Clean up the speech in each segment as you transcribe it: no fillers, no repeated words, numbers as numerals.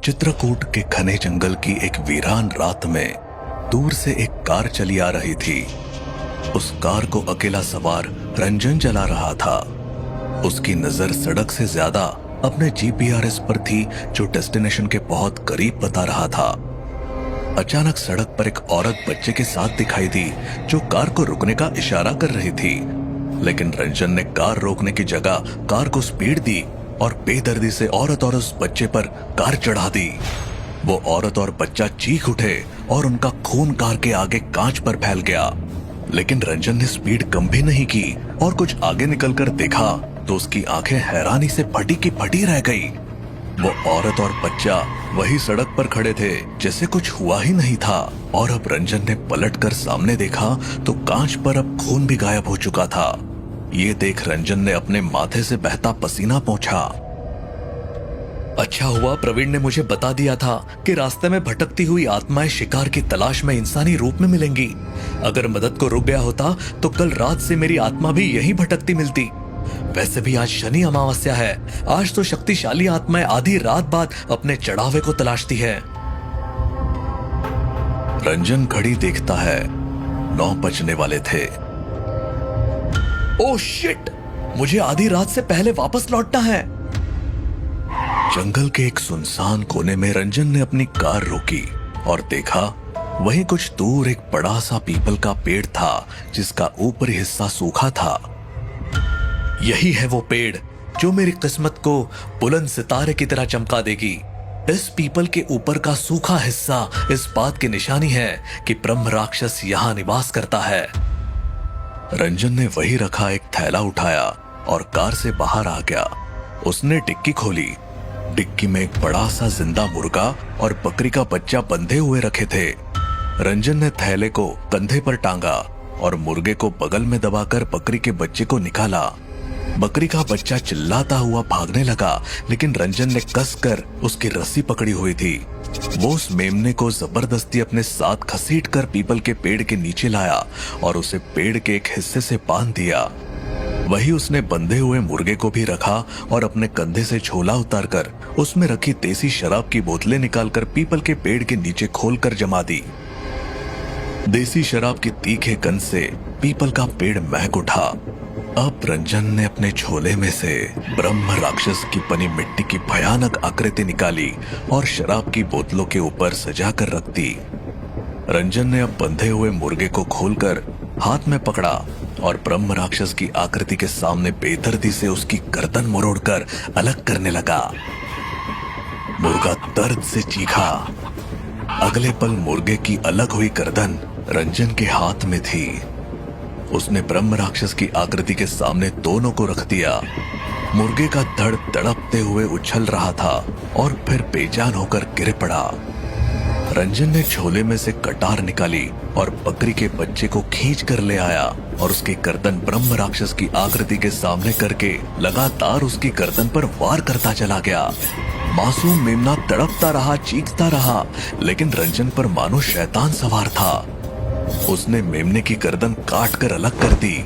चित्रकूट के घने जंगल की एक वीरान रात में दूर से एक कार चली आ रही थी। उस कार को अकेला सवार रंजन चला रहा था। उसकी नजर सड़क से ज्यादा अपने जीपीआरएस पर थी, जो डेस्टिनेशन के बहुत करीब बता रहा था। अचानक सड़क पर एक औरत बच्चे के साथ दिखाई दी, जो कार को रुकने का इशारा कर रही थी। लेकिन रंजन ने कार रोकने की जगह कार को स्पीड दी और बेदर्दी से औरत और उस बच्चे पर कार चढ़ा दी। वो औरत और बच्चा चीख उठे और उनका खून कार के आगे कांच पर फैल गया। लेकिन रंजन ने स्पीड कम भी नहीं की और कुछ आगे निकलकर देखा तो उसकी आंखें हैरानी से फटी की फटी रह गई। वो औरत और बच्चा वही सड़क पर खड़े थे जैसे कुछ हुआ ही नहीं था। और अब रंजन ने पलटकर सामने देखा तो कांच पर अब खून भी गायब हो चुका था। ये देख रंजन ने अपने माथे से बहता पसीना पोंछा। अच्छा हुआ प्रवीण ने मुझे बता दिया था कि रास्ते में भटकती हुई आत्माएं शिकार की तलाश में इंसानी रूप में मिलेंगी। अगर मदद को रुक गया होता तो कल रात से मेरी आत्मा भी यहीं भटकती मिलती। वैसे भी आज शनि अमावस्या है। आज तो शक्तिशाली आत्माएं आधी रात बाद अपने चढ़ावे को तलाशती है। रंजन घड़ी देखता है, 9 बजने वाले थे। ओह शिट, मुझे आधी रात से पहले वापस लौटना है। जंगल के एक सुनसान कोने में रंजन ने अपनी कार रोकी और देखा वहीं कुछ दूर एक बड़ा सा पीपल का पेड़ था, जिसका ऊपरी हिस्सा सूखा था। यही है वो पेड़ जो मेरी किस्मत को बुलंद सितारे की तरह चमका देगी। इस पीपल के ऊपर का सूखा हिस्सा इस बात की निशानी है कि ब्रह्म राक्षस यहाँ निवास करता है। रंजन ने वही रखा एक थैला उठाया और कार से बाहर आ गया। उसने डिक्की खोली। डिक्की में एक बड़ा सा जिंदा मुर्गा और बकरी का बच्चा बंधे हुए रखे थे। रंजन ने थैले को कंधे पर टांगा और मुर्गे को बगल में दबाकर बकरी के बच्चे को निकाला। बकरी का बच्चा चिल्लाता हुआ भागने लगा, लेकिन रंजन ने कसकर उसकी रस्सी पकड़ी हुई थी। वो उस मेमने को जबरदस्ती अपने साथ घसीटकर पीपल के पेड़ के नीचे लाया और उसे पेड़ के एक हिस्से से बांध दिया। वही उसने बंधे हुए मुर्गे को भी रखा और अपने कंधे से झोला उतारकर उसमें रखी देसी शराब की बोतलें निकालकर पीपल के पेड़ के नीचे खोलकर जमा दी। देसी शराब की तीखे गंध से पीपल का पेड़ महक उठा। अब रंजन ने अपने झोले में से ब्रह्म राक्षस की बनी मिट्टी की भयानक आकृति निकाली और शराब की बोतलों के ऊपर सजा कर रख दी। रंजन ने अब बंधे हुए मुर्गे को खोलकर हाथ में पकड़ा और ब्रह्म राक्षस की आकृति के सामने बेदर्दी से उसकी गर्दन मरोड़कर अलग करने लगा। मुर्गा दर्द से चीखा। अगले पल मुर्गे की अलग हुई गर्दन रंजन के हाथ में थी। उसने ब्रह्म राक्षस की आकृति के सामने दोनों को रख दिया। मुर्गे का धड़ तड़पते हुए उछल रहा था और फिर बेजान होकर गिर पड़ा। रंजन ने झोले में से कटार निकाली और बकरी के बच्चे को खींच कर ले आया और उसकी गर्दन ब्रह्म राक्षस की आकृति के सामने करके लगातार उसकी गर्दन पर वार करता चला गया। मासूम मेमना तड़पता रहा, चीखता रहा, लेकिन रंजन पर मानो शैतान सवार था। उसने मेमने की गर्दन काटकर अलग कर दी।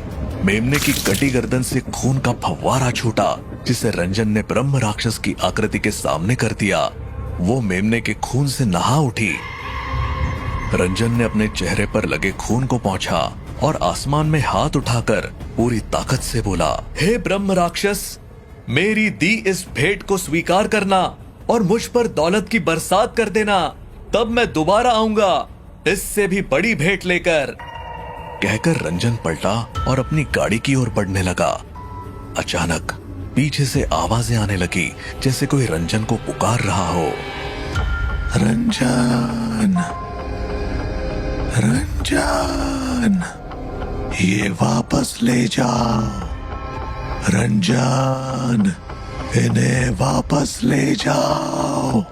मेमने की कटी गर्दन से खून का फव्वारा छूटा, जिसे रंजन ने ब्रह्म राक्षस की आकृति के सामने कर दिया। वो मेमने के खून से नहा उठी। रंजन ने अपने चेहरे पर लगे खून को पोंछा और आसमान में हाथ उठाकर पूरी ताकत से बोला, हे ब्रह्म राक्षस, मेरी दी इस भेंट को स्वीकार करना और मुझ पर दौलत की बरसात कर देना, तब मैं दोबारा आऊंगा इससे भी बड़ी भेंट लेकर। कहकर रंजन पलटा और अपनी गाड़ी की ओर बढ़ने लगा। अचानक पीछे से आवाजें आने लगी, जैसे कोई रंजन को पुकार रहा हो। रंजन, रंजन, ये वापस ले जाओ। रंजन, इन्हें वापस ले जाओ।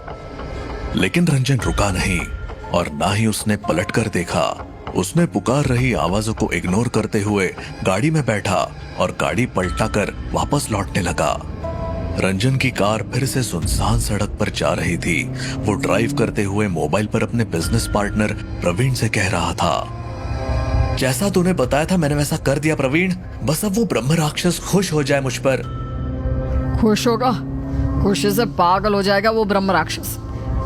लेकिन रंजन रुका नहीं और ना ही उसने पलटकर देखा। उसने पुकार रही आवाजों को इग्नोर करते हुए गाड़ी में बैठा और गाड़ी पलटाकर वापस लौटने लगा। रंजन की कार फिर से सुनसान सड़क पर जा रही थी। वो ड्राइव करते हुए मोबाइल पर अपने बिजनेस पार्टनर प्रवीण से कह रहा था, जैसा तूने बताया था मैंने वैसा कर दिया प्रवीण। बस अब वो ब्रह्म राक्षस खुश हो जाए मुझ पर। खुश होगा? खुशी से पागल हो जाएगा वो ब्रह्म राक्षस।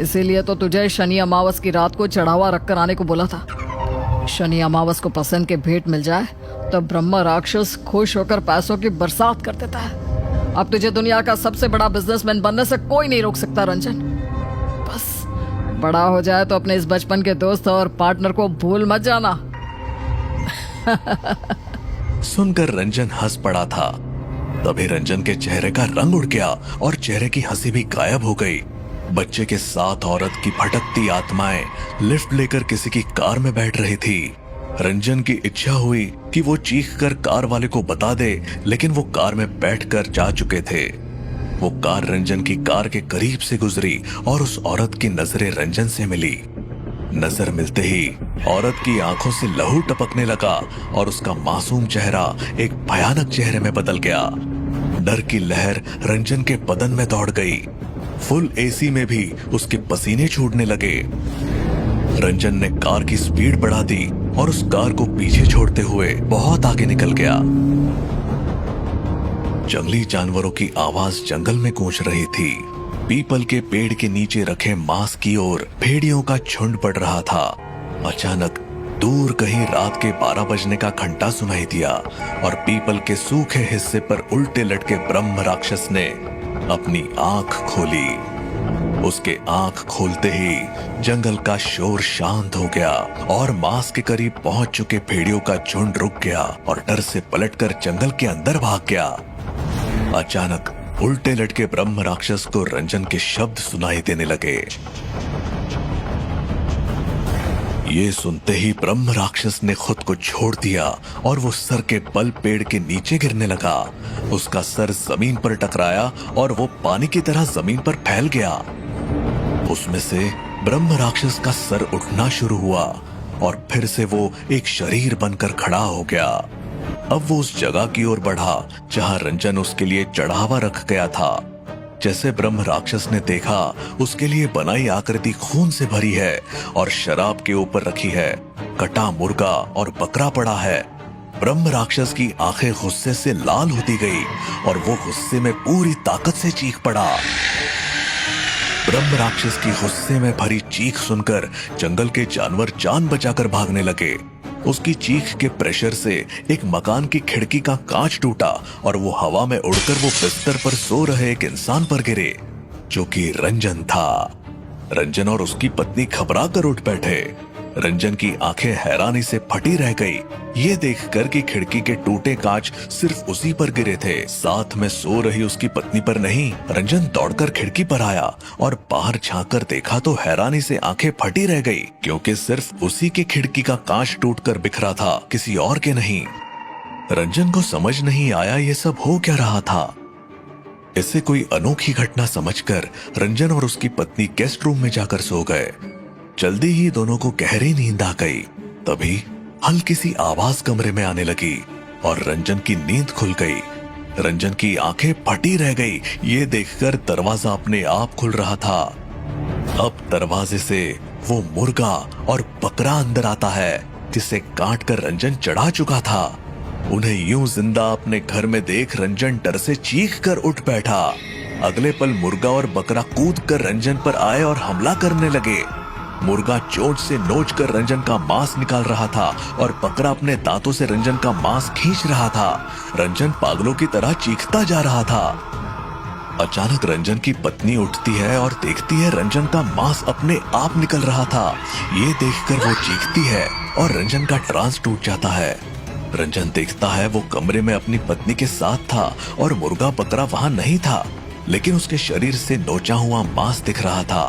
इसीलिए तो तुझे शनि अमावस की रात को चढ़ावा रखकर आने को बोला था। शनि अमावस को पसंद के भेंट मिल जाए तो ब्रह्म राक्षस खुश होकर पैसों की बरसात कर देता है। अब तुझे दुनिया का सबसे बड़ा बिजनेसमैन बनने से कोई नहीं रोक सकता रंजन। बस बड़ा हो जाए तो अपने इस बचपन के दोस्त और पार्टनर को भूल मत जाना। सुनकर रंजन हंस पड़ा था। तभी रंजन के चेहरे का रंग उड़ गया और चेहरे की हंसी भी गायब हो गई। बच्चे के साथ औरत की भटकती आत्माएं लिफ्ट लेकर किसी की कार में बैठ रही थी। रंजन की इच्छा हुई कि वो चीख कर कार वाले को बता दे, लेकिन वो कार में बैठकर जा चुके थे। वो कार रंजन की कार के करीब से गुजरी और उस औरत की नजरें रंजन से मिली। नजर मिलते ही औरत की आंखों से लहू टपकने लगा और उसका मासूम चेहरा एक भयानक चेहरे में बदल गया। डर की लहर रंजन के बदन में दौड़ गई। फुल एसी में भी उसके पसीने छूटने लगे। रंजन ने कार की स्पीड बढ़ा दी और उस कार को पीछे छोड़ते हुए बहुत आगे निकल गया। जंगली जानवरों की आवाज जंगल में गूंज रही थी। पीपल के पेड़ के नीचे रखे मांस की ओर भेड़ियों का झुंड बढ़ रहा था। अचानक दूर कहीं रात के 12 बजने का घंटा सुनाई दिया और पीपल के सूखे हिस्से पर उल्टे लटके ब्रह्म राक्षस ने अपनी आंख खोली। उसके आंख खोलते ही जंगल का शोर शांत हो गया और मांस के करीब पहुंच चुके भेड़ियों का झुंड रुक गया और डर से पलटकर जंगल के अंदर भाग गया। अचानक उल्टे लटके ब्रह्म राक्षस को रंजन के शब्द सुनाई देने लगे। ये सुनते ही ब्रह्म राक्षस ने खुद को छोड़ दिया और वो सर के बल पेड़ के नीचे गिरने लगा। उसका सर जमीन पर टकराया और वो पानी की तरह जमीन पर फैल गया। उसमें से ब्रह्म राक्षस का सर उठना शुरू हुआ और फिर से वो एक शरीर बनकर खड़ा हो गया। अब वो उस जगह की ओर बढ़ा जहां रंजन उसके लिए चढ़ावा रख गया था। जैसे ब्रह्म राक्षस ने देखा, उसके लिए बनाई आकृति खून से भरी है और शराब के ऊपर रखी है। कटा मुर्गा और बकरा पड़ा है। ब्रह्म राक्षस की आंखें गुस्से से लाल होती गई और वो गुस्से में पूरी ताकत से चीख पड़ा। ब्रह्म राक्षस की गुस्से में भरी चीख सुनकर जंगल के जानवर जान बचाकर भागने लगे। उसकी चीख के प्रेशर से एक मकान की खिड़की का कांच टूटा और वो हवा में उड़कर वो बिस्तर पर सो रहे एक इंसान पर गिरे, जो कि रंजन था। रंजन और उसकी पत्नी घबरा कर उठ बैठे। रंजन की आंखें हैरानी से फटी रह गई, ये देखकर कि खिड़की के टूटे कांच सिर्फ उसी पर गिरे थे, साथ में सो रही उसकी पत्नी पर नहीं। रंजन दौड़कर खिड़की पर आया और बाहर झांक कर देखा तो हैरानी से आंखें फटी रह गई, क्योंकि सिर्फ उसी की खिड़की का कांच टूटकर बिखरा था, किसी और के नहीं। रंजन को समझ नहीं आया ये सब हो क्या रहा था। इसे कोई अनोखी घटना समझकर रंजन और उसकी पत्नी गेस्ट रूम में जाकर सो गए। जल्दी ही दोनों को गहरी नींद आ गई। तभी हल्की सी आवाज कमरे में आने लगी और रंजन की नींद खुल गई। रंजन की आंखें फटी रह गई, ये देखकर दरवाजा अपने आप खुल रहा था। अब दरवाजे से वो मुर्गा और बकरा अंदर आता है, जिसे काट कर रंजन चढ़ा चुका था। उन्हें यूं जिंदा अपने घर में देख रंजन डर से चीख कर उठ बैठा। अगले पल मुर्गा और बकरा कूद कर रंजन पर आए और हमला करने लगे। मुर्गा चोंच से नोच कर रंजन का मांस निकाल रहा था और बकरा अपने दांतों से रंजन का मांस खींच रहा था। रंजन पागलों की तरह चीखता जा रहा था। अचानक रंजन की पत्नी उठती है और देखती है रंजन का मांस अपने आप निकल रहा था। ये देखकर वो चीखती है और रंजन का ट्रांस टूट जाता है। रंजन देखता है वो कमरे में अपनी पत्नी के साथ था और मुर्गा बकरा वहां नहीं था, लेकिन उसके शरीर से नोचा हुआ मांस दिख रहा था।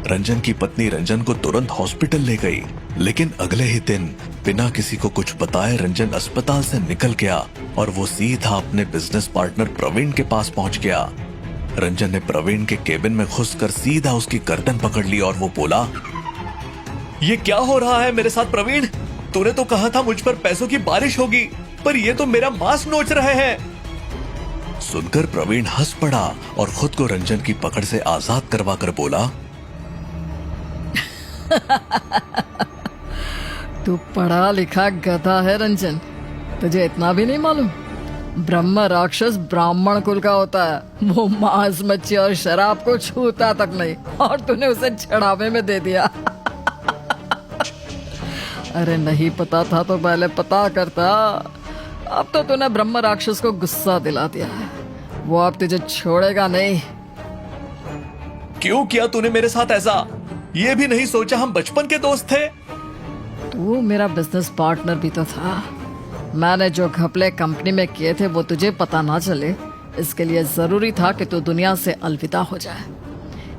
रंजन की पत्नी रंजन को तुरंत हॉस्पिटल ले गई, लेकिन अगले ही दिन बिना किसी को कुछ बताए रंजन अस्पताल से निकल गया और वो सीधा अपने बिजनेस पार्टनर प्रवीण के पास पहुंच गया। रंजन ने प्रवीण के केबिन में घुसकर सीधा उसकी गर्दन पकड़ ली और वो बोला, ये क्या हो रहा है मेरे साथ प्रवीण? तूने तो कहा था मुझ पर पैसों की बारिश होगी, पर ये तो मेरा मांस नोच रहे हैं। सुनकर प्रवीण हंस पड़ा और खुद को रंजन की पकड़ से आजाद करवा कर बोला, तू पढ़ा लिखा गधा है रंजन, तुझे इतना भी नहीं मालूम? ब्रह्म राक्षस ब्राह्मण कुल का होता है। वो मांस मच्छी और शराब को छूता तक नहीं, और तूने उसे चढ़ावे में दे दिया। अरे नहीं पता था तो पहले पता करता। अब तो तूने ब्रह्म राक्षस को गुस्सा दिला दिया है, वो अब तुझे छोड़ेगा नहीं। क्यों किया तूने मेरे साथ ऐसा? ये भी नहीं सोचा हम बचपन के दोस्त थे? तू मेरा बिजनेस पार्टनर भी तो था। मैंने जो घपले कंपनी में किए थे वो तुझे पता ना चले, इसके लिए जरूरी था कि तू दुनिया से अलविदा हो जाए।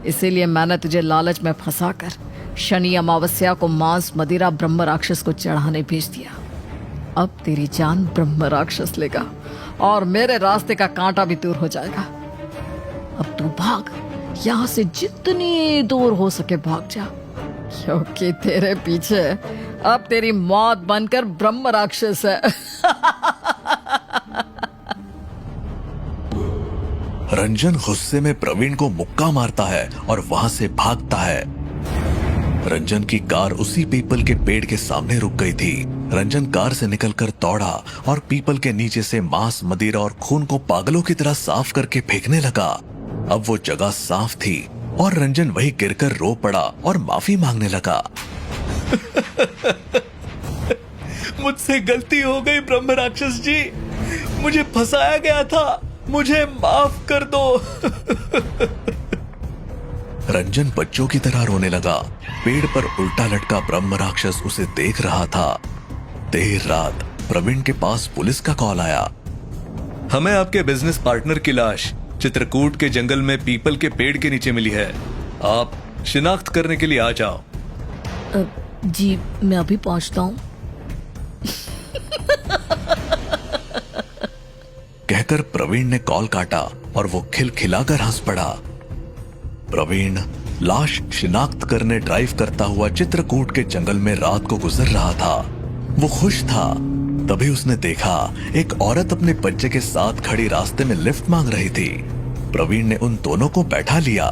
इसीलिए मैंने तुझे लालच में फंसाकर शनि अमावस्या को मांस मदिरा ब्रह्म राक्षस को चढ़ाने भेज दिया। अब तेरी जान ब्रह्म राक्षस लेगा और मेरे रास्ते का कांटा भी दूर हो जाएगा। अब तू भाग, यहाँ से जितनी दूर हो सके भाग जा, क्योंकि तेरे पीछे अब तेरी मौत बनकर ब्रह्म राक्षस है। रंजन गुस्से में प्रवीण को मुक्का मारता है और वहां से भागता है। रंजन की कार उसी पीपल के पेड़ के सामने रुक गई थी। रंजन कार से निकलकर दौड़ा और पीपल के नीचे से मांस मदिरा और खून को पागलों की तरह साफ करके फेंकने लगा। अब वो जगह साफ थी और रंजन वही गिरकर रो पड़ा और माफी मांगने लगा। मुझसे गलती हो गई ब्रह्म राक्षस जी, मुझे फंसाया गया था, मुझे माफ कर दो। रंजन बच्चों की तरह रोने लगा। पेड़ पर उल्टा लटका ब्रह्म राक्षस उसे देख रहा था। देर रात प्रवीण के पास पुलिस का कॉल आया। हमें आपके बिजनेस पार्टनर की लाश चित्रकूट के जंगल में पीपल के पेड़ के नीचे मिली है। आप शिनाख्त करने के लिए आ जाओ। जी मैं अभी पहुंचता हूँ। कहकर प्रवीण ने कॉल काटा और वो खिलखिलाकर हंस पड़ा। प्रवीण लाश शिनाख्त करने ड्राइव करता हुआ चित्रकूट के जंगल में रात को गुजर रहा था। वो खुश था। तभी उसने देखा एक औरत अपने बच्चे के साथ खड़ी रास्ते में लिफ्ट मांग रही थी। प्रवीण ने उन दोनों को बैठा लिया।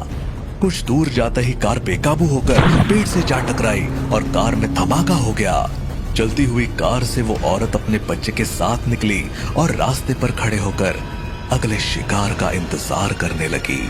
कुछ दूर जाते ही कार बेकाबू होकर पेड़ से जा टकराई और कार में धमाका हो गया। चलती हुई कार से वो औरत अपने बच्चे के साथ निकली और रास्ते पर खड़े होकर अगले शिकार का इंतजार करने लगी।